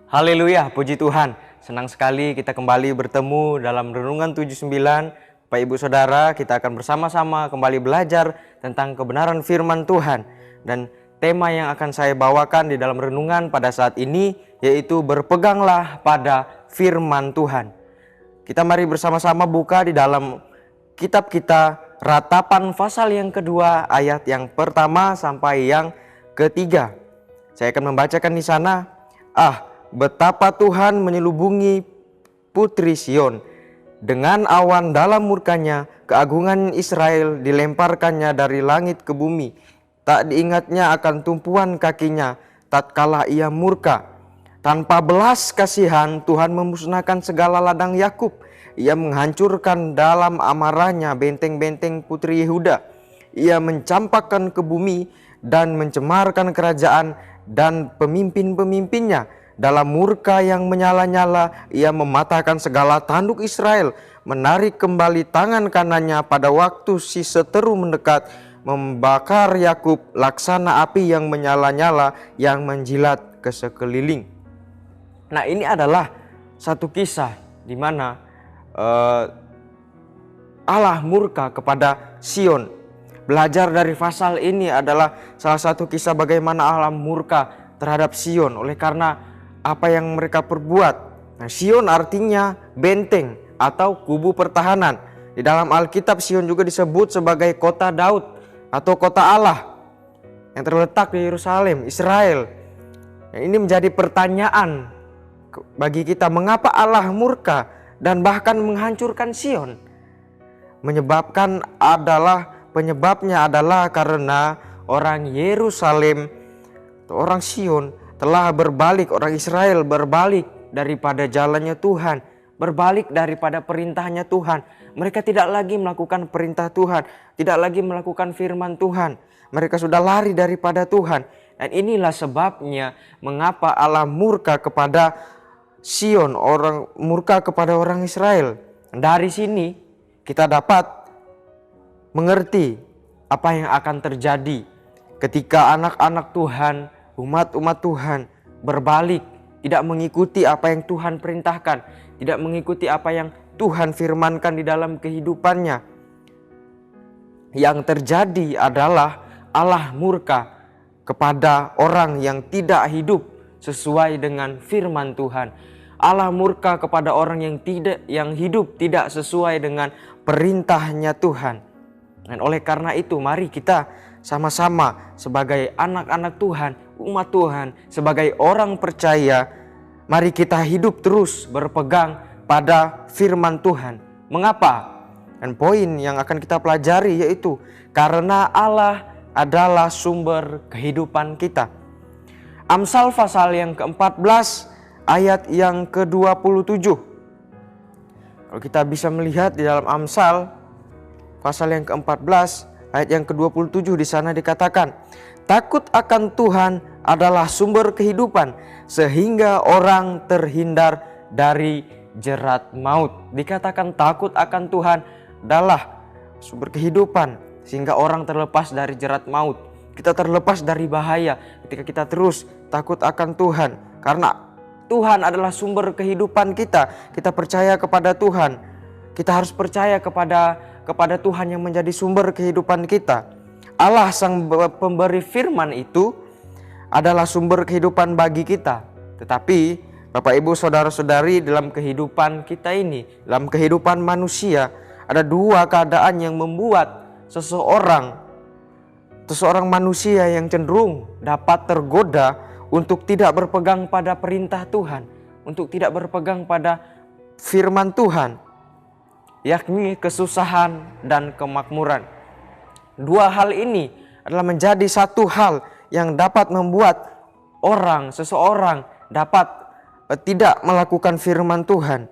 Haleluya, puji Tuhan. Senang sekali kita kembali bertemu dalam Renungan 79. Bapak Ibu Saudara, kita akan bersama-sama kembali belajar tentang kebenaran firman Tuhan. Dan tema yang akan saya bawakan di dalam renungan pada saat ini yaitu berpeganglah pada firman Tuhan. Kita mari bersama-sama buka di dalam kitab kita Ratapan pasal yang kedua ayat yang pertama sampai yang ketiga. Saya akan membacakan di sana. Betapa Tuhan menyelubungi putri Sion. Dengan awan dalam murkanya, keagungan Israel dilemparkannya dari langit ke bumi. Tak diingatnya akan tumpuan kakinya, tatkala ia murka. Tanpa belas kasihan, Tuhan memusnahkan segala ladang Yakub. Ia menghancurkan dalam amarahnya benteng-benteng putri Yehuda. Ia mencampakkan ke bumi dan mencemarkan kerajaan dan pemimpin-pemimpinnya. Dalam murka yang menyala-nyala, ia mematahkan segala tanduk Israel, menarik kembali tangan kanannya pada waktu si seteru mendekat, membakar Yakub laksana api yang menyala-nyala yang menjilat ke sekeliling. Nah, ini adalah satu kisah di mana Allah murka kepada Sion. Belajar dari pasal ini adalah salah satu kisah bagaimana Allah murka terhadap Sion oleh karena apa yang mereka perbuat. Nah, Sion artinya benteng atau kubu pertahanan. Di dalam Alkitab Sion juga disebut sebagai kota Daud atau kota Allah yang terletak di Yerusalem, Israel. Nah, ini menjadi pertanyaan bagi kita, mengapa Allah murka dan bahkan menghancurkan Sion? Penyebabnya adalah karena orang Yerusalem atau orang Sion telah berbalik, orang Israel berbalik daripada jalannya Tuhan, berbalik daripada perintahnya Tuhan. Mereka tidak lagi melakukan perintah Tuhan, tidak lagi melakukan firman Tuhan. Mereka sudah lari daripada Tuhan. Dan inilah sebabnya mengapa Allah murka kepada Sion, murka kepada orang Israel. Dari sini kita dapat mengerti apa yang akan terjadi ketika anak-anak Tuhan, umat-umat Tuhan berbalik, tidak mengikuti apa yang Tuhan perintahkan, tidak mengikuti apa yang Tuhan firmankan di dalam kehidupannya. Yang terjadi adalah Allah murka kepada orang yang tidak hidup sesuai dengan firman Tuhan. Allah murka kepada orang yang hidup tidak sesuai dengan perintahnya Tuhan. Dan oleh karena itu mari kita sama-sama sebagai anak-anak Tuhan, umat Tuhan, sebagai orang percaya, mari kita hidup terus berpegang pada firman Tuhan. Mengapa? Dan poin yang akan kita pelajari yaitu karena Allah adalah sumber kehidupan kita. Amsal pasal yang ke-14 ayat yang ke-27. Kalau kita bisa melihat di dalam Amsal pasal yang ke-14 ayat yang ke-27, di sana dikatakan, takut akan Tuhan adalah sumber kehidupan sehingga orang terhindar dari jerat maut. Dikatakan takut akan Tuhan adalah sumber kehidupan sehingga orang terlepas dari jerat maut. Kita terlepas dari bahaya ketika kita terus takut akan Tuhan, karena Tuhan adalah sumber kehidupan kita. Kita percaya kepada Tuhan. Kita harus percaya kepada Tuhan yang menjadi sumber kehidupan kita. Allah sang pemberi firman itu adalah sumber kehidupan bagi kita. Tetapi Bapak Ibu Saudara-saudari, dalam kehidupan kita ini, dalam kehidupan manusia, ada dua keadaan yang membuat seseorang manusia yang cenderung dapat tergoda untuk tidak berpegang pada perintah Tuhan, untuk tidak berpegang pada firman Tuhan, yakni kesusahan dan kemakmuran. Dua hal ini adalah menjadi satu hal yang dapat membuat seseorang dapat tidak melakukan firman Tuhan.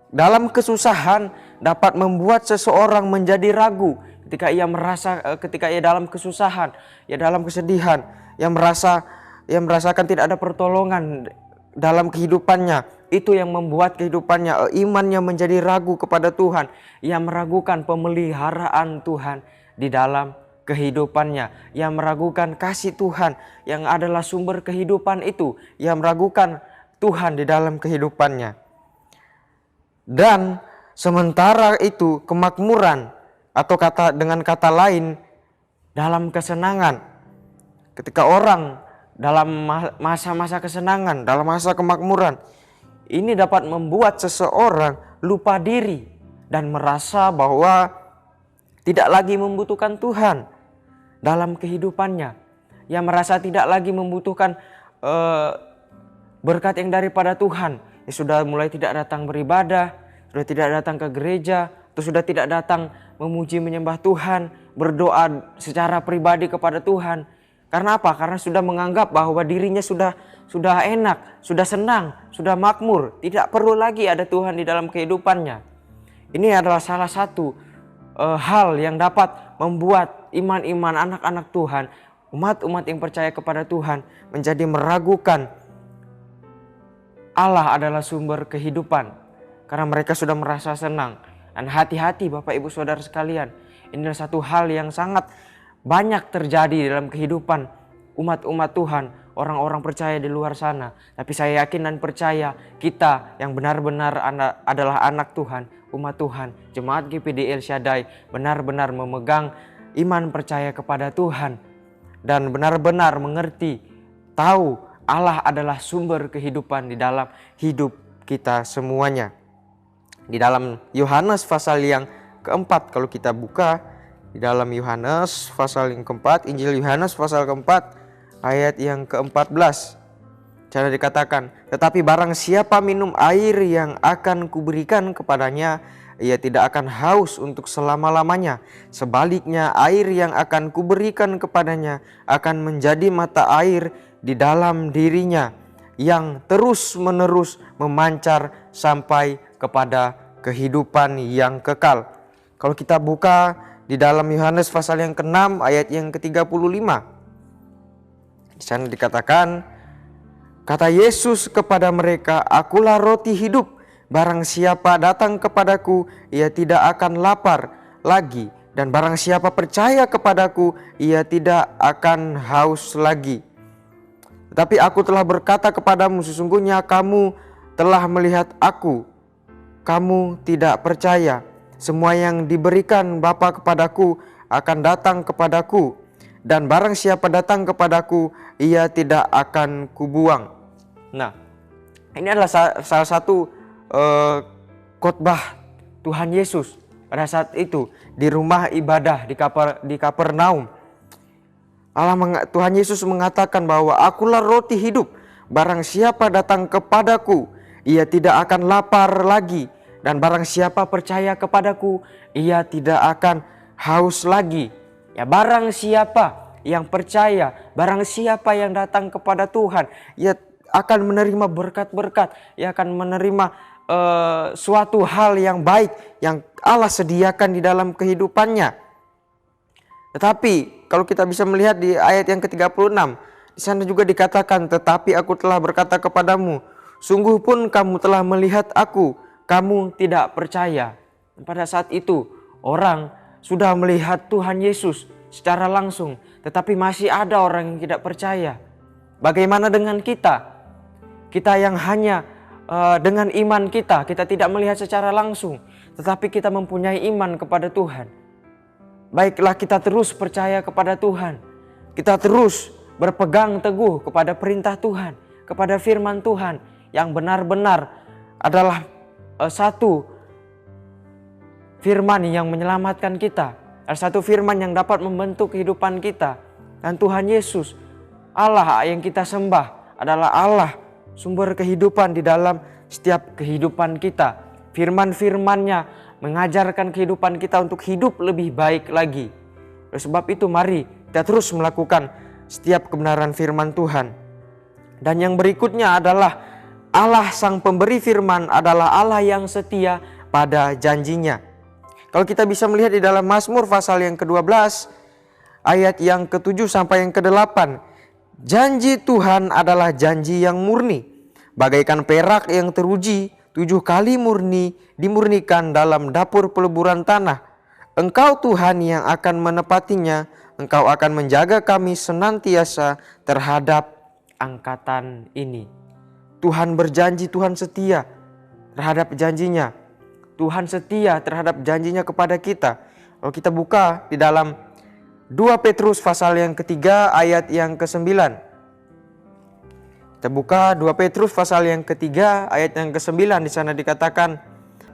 Dalam kesusahan dapat membuat seseorang menjadi ragu ketika ia dalam kesusahan, ia dalam kesedihan, ia merasakan tidak ada pertolongan dalam kehidupannya. Itu yang membuat kehidupannya, imannya menjadi ragu kepada Tuhan. Ia meragukan pemeliharaan Tuhan di dalam kehidupannya. Ia meragukan kasih Tuhan yang adalah sumber kehidupan itu. Ia meragukan Tuhan di dalam kehidupannya. Dan sementara itu kemakmuran, atau dengan kata lain dalam kesenangan. Ketika orang dalam masa-masa kesenangan, dalam masa kemakmuran, ini dapat membuat seseorang lupa diri dan merasa bahwa tidak lagi membutuhkan Tuhan dalam kehidupannya. Ia merasa tidak lagi membutuhkan berkat yang daripada Tuhan. Sudah mulai tidak datang beribadah, sudah tidak datang ke gereja, atau sudah tidak datang memuji menyembah Tuhan, berdoa secara pribadi kepada Tuhan. Karena apa? Karena sudah menganggap bahwa dirinya sudah enak, sudah senang, sudah makmur, tidak perlu lagi ada Tuhan di dalam kehidupannya. Ini adalah salah satu hal yang dapat membuat iman-iman anak-anak Tuhan, umat-umat yang percaya kepada Tuhan, menjadi meragukan Allah adalah sumber kehidupan, karena mereka sudah merasa senang. Dan hati-hati Bapak Ibu Saudara sekalian, ini adalah satu hal yang sangat banyak terjadi dalam kehidupan umat-umat Tuhan, orang-orang percaya di luar sana. Tapi saya yakin dan percaya kita yang benar-benar adalah anak Tuhan, umat Tuhan, Jemaat GPD El Shaddai, benar-benar memegang iman percaya kepada Tuhan dan benar-benar mengerti, tahu Allah adalah sumber kehidupan di dalam hidup kita semuanya. Di dalam Yohanes pasal yang keempat, kalau kita buka di dalam Yohanes pasal yang keempat, Injil Yohanes pasal keempat ayat yang ke-14. Cara dikatakan, tetapi barang siapa minum air yang akan kuberikan kepadanya, ia tidak akan haus untuk selama-lamanya. Sebaliknya air yang akan kuberikan kepadanya akan menjadi mata air di dalam dirinya yang terus-menerus memancar sampai kepada kehidupan yang kekal. Kalau kita buka di dalam Yohanes pasal yang ke-6 ayat yang ke-35. Di sana dikatakan, kata Yesus kepada mereka, "Akulah roti hidup. Barang siapa datang kepadaku, ia tidak akan lapar lagi. Dan barang siapa percaya kepadaku, ia tidak akan haus lagi. Tetapi aku telah berkata kepadamu, sesungguhnya kamu telah melihat aku, kamu tidak percaya. Semua yang diberikan Bapa kepadaku akan datang kepadaku, dan barang siapa datang kepadaku, ia tidak akan kubuang." Nah, ini adalah salah satu khotbah Tuhan Yesus pada saat itu di rumah ibadah di Kapernaum. Tuhan Yesus mengatakan bahwa akulah roti hidup. Barang siapa datang kepadaku, ia tidak akan lapar lagi. Dan barang siapa percaya kepadaku, ia tidak akan haus lagi. Ya, barang siapa yang percaya, barang siapa yang datang kepada Tuhan, ia akan menerima berkat-berkat. Ia akan menerima suatu hal yang baik yang Allah sediakan di dalam kehidupannya. Tetapi kalau kita bisa melihat di ayat yang ke-36, di sana juga dikatakan, tetapi aku telah berkata kepadamu, sungguh pun kamu telah melihat aku, kamu tidak percaya. Dan pada saat itu orang sudah melihat Tuhan Yesus secara langsung, tetapi masih ada orang yang tidak percaya. Bagaimana dengan kita? Kita yang hanya dengan iman kita tidak melihat secara langsung, tetapi kita mempunyai iman kepada Tuhan. Baiklah, kita terus percaya kepada Tuhan. Kita terus berpegang teguh kepada perintah Tuhan, kepada firman Tuhan yang benar-benar adalah satu firman yang menyelamatkan kita. Ada satu firman yang dapat membentuk kehidupan kita. Dan Tuhan Yesus, Allah yang kita sembah, adalah Allah sumber kehidupan di dalam setiap kehidupan kita. Firman-firman-Nya mengajarkan kehidupan kita untuk hidup lebih baik lagi. Oleh sebab itu mari kita terus melakukan setiap kebenaran firman Tuhan. Dan yang berikutnya adalah Allah sang pemberi firman adalah Allah yang setia pada janjinya. Kalau kita bisa melihat di dalam Mazmur pasal yang ke-12 ayat yang ke-7 sampai yang ke-8. Janji Tuhan adalah janji yang murni, bagaikan perak yang teruji 7 kali dimurnikan dalam dapur peleburan tanah. Engkau Tuhan yang akan menepatinya, Engkau akan menjaga kami senantiasa terhadap angkatan ini. Tuhan berjanji, Tuhan setia terhadap janjinya. Tuhan setia terhadap janjinya kepada kita. Kalau kita buka di dalam 2 Petrus pasal yang ketiga ayat yang ke-9. Kita buka 2 Petrus pasal yang ketiga ayat yang ke-9. Di sana dikatakan,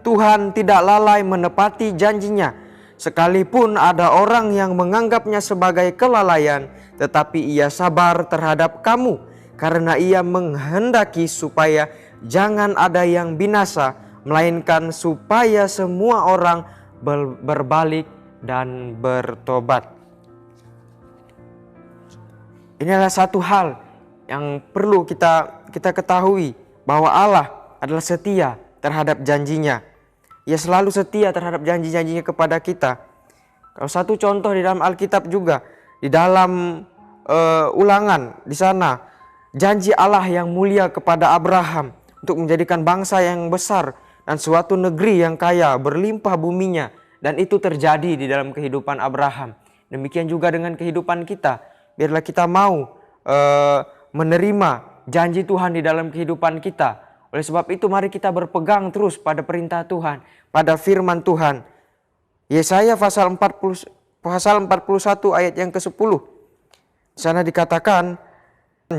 Tuhan tidak lalai menepati janjinya, sekalipun ada orang yang menganggapnya sebagai kelalaian, tetapi ia sabar terhadap kamu, karena ia menghendaki supaya jangan ada yang binasa, melainkan supaya semua orang berbalik dan bertobat. Ini adalah satu hal yang perlu kita ketahui, bahwa Allah adalah setia terhadap janjinya. Ia selalu setia terhadap janji-janjinya kepada kita. Kalau satu contoh di dalam Alkitab juga, di dalam Ulangan di sana, janji Allah yang mulia kepada Abraham untuk menjadikan bangsa yang besar dan suatu negeri yang kaya, berlimpah buminya. Dan itu terjadi di dalam kehidupan Abraham. Demikian juga dengan kehidupan kita. Biarlah kita mau menerima janji Tuhan di dalam kehidupan kita. Oleh sebab itu mari kita berpegang terus pada perintah Tuhan, pada firman Tuhan. Yesaya pasal 41 ayat yang ke-10. Di sana dikatakan,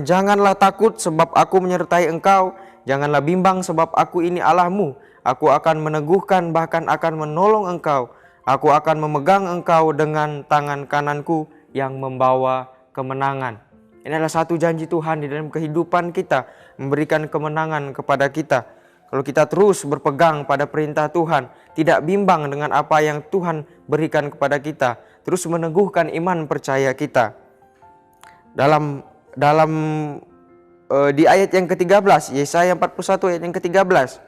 janganlah takut sebab aku menyertai engkau, janganlah bimbang sebab aku ini Allahmu. Aku akan meneguhkan, bahkan akan menolong engkau. Aku akan memegang engkau dengan tangan kananku yang membawa kemenangan. Ini adalah satu janji Tuhan di dalam kehidupan kita, memberikan kemenangan kepada kita. Kalau kita terus berpegang pada perintah Tuhan, tidak bimbang dengan apa yang Tuhan berikan kepada kita, terus meneguhkan iman percaya kita. Di ayat yang ke-13, Yesaya 41 ayat yang ke-13.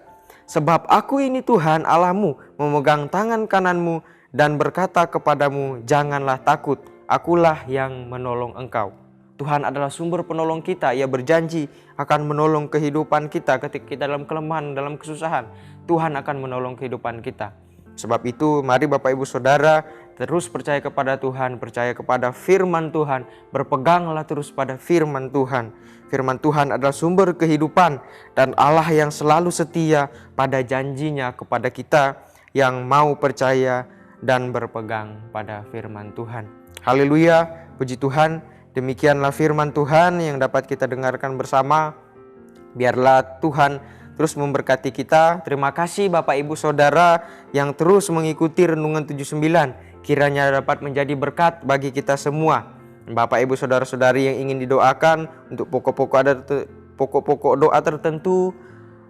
Sebab aku ini Tuhan Allahmu, memegang tangan kananmu dan berkata kepadamu, janganlah takut, akulah yang menolong engkau. Tuhan adalah sumber penolong kita. Ia berjanji akan menolong kehidupan kita ketika kita dalam kelemahan, dalam kesusahan. Tuhan akan menolong kehidupan kita. Sebab itu mari Bapak Ibu Saudara terus percaya kepada Tuhan, percaya kepada firman Tuhan, berpeganglah terus pada firman Tuhan. Firman Tuhan adalah sumber kehidupan dan Allah yang selalu setia pada janjinya kepada kita yang mau percaya dan berpegang pada firman Tuhan. Haleluya, puji Tuhan. Demikianlah firman Tuhan yang dapat kita dengarkan bersama. Biarlah Tuhan terus memberkati kita. Terima kasih Bapak Ibu Saudara yang terus mengikuti Renungan 79. Kiranya dapat menjadi berkat bagi kita semua. Bapak Ibu Saudara-saudari yang ingin didoakan untuk pokok-pokok doa tertentu,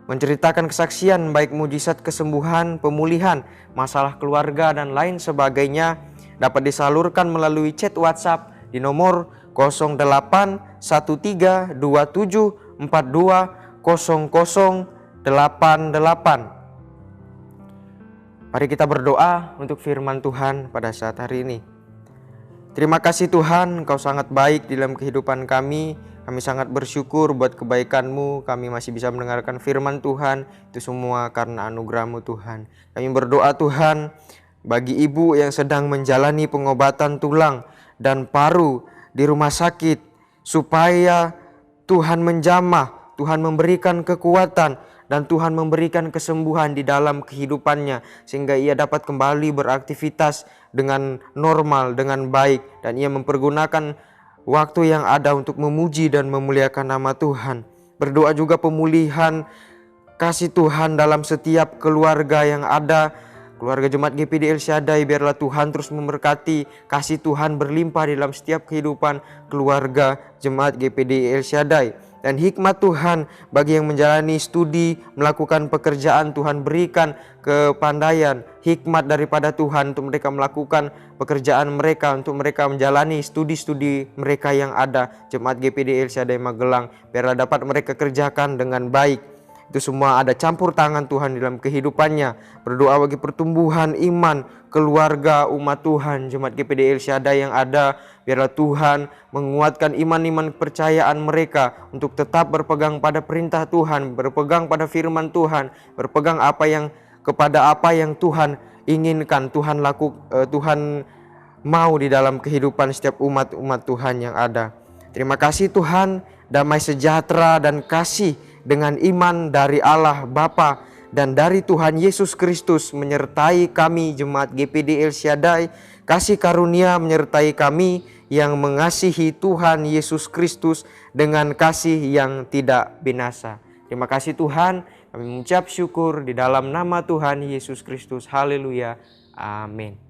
menceritakan kesaksian baik mujizat kesembuhan, pemulihan, masalah keluarga dan lain sebagainya, dapat disalurkan melalui chat WhatsApp di nomor 081327420088. Mari kita berdoa untuk firman Tuhan pada saat hari ini. Terima kasih Tuhan, Engkau sangat baik dalam kehidupan kami. Kami sangat bersyukur buat kebaikan-Mu. Kami masih bisa mendengarkan firman Tuhan. Itu semua karena anugerah-Mu Tuhan. Kami berdoa Tuhan bagi ibu yang sedang menjalani pengobatan tulang dan paru di rumah sakit, supaya Tuhan menjamah, Tuhan memberikan kekuatan, dan Tuhan memberikan kesembuhan di dalam kehidupannya, sehingga ia dapat kembali beraktivitas dengan normal, dengan baik, dan ia mempergunakan waktu yang ada untuk memuji dan memuliakan nama Tuhan. Berdoa juga pemulihan kasih Tuhan dalam setiap keluarga yang ada. Keluarga Jemaat GPD El Shaddai, biarlah Tuhan terus memberkati, kasih Tuhan berlimpah dalam setiap kehidupan keluarga Jemaat GPD El Shaddai. dan hikmat Tuhan bagi yang menjalani studi, melakukan pekerjaan. Tuhan berikan kepandaian, hikmat daripada Tuhan untuk mereka melakukan pekerjaan mereka, untuk mereka menjalani studi-studi mereka yang ada. Jemaat GPD El Shaddai Magelang, biarlah dapat mereka kerjakan dengan baik. Itu semua ada campur tangan Tuhan dalam kehidupannya. Berdoa bagi pertumbuhan iman keluarga umat Tuhan, jemaat GPD El Shaddai yang ada. Biarlah Tuhan menguatkan iman-iman kepercayaan mereka untuk tetap berpegang pada perintah Tuhan, berpegang pada firman Tuhan, berpegang kepada apa yang Tuhan inginkan, Tuhan mau di dalam kehidupan setiap umat Tuhan yang ada. Terima kasih Tuhan, damai sejahtera dan kasih dengan iman dari Allah Bapa dan dari Tuhan Yesus Kristus menyertai kami jemaat GPD El Shaddai. Kasih karunia menyertai kami yang mengasihi Tuhan Yesus Kristus dengan kasih yang tidak binasa. Terima kasih Tuhan, kami mengucap syukur di dalam nama Tuhan Yesus Kristus. Haleluya. Amin.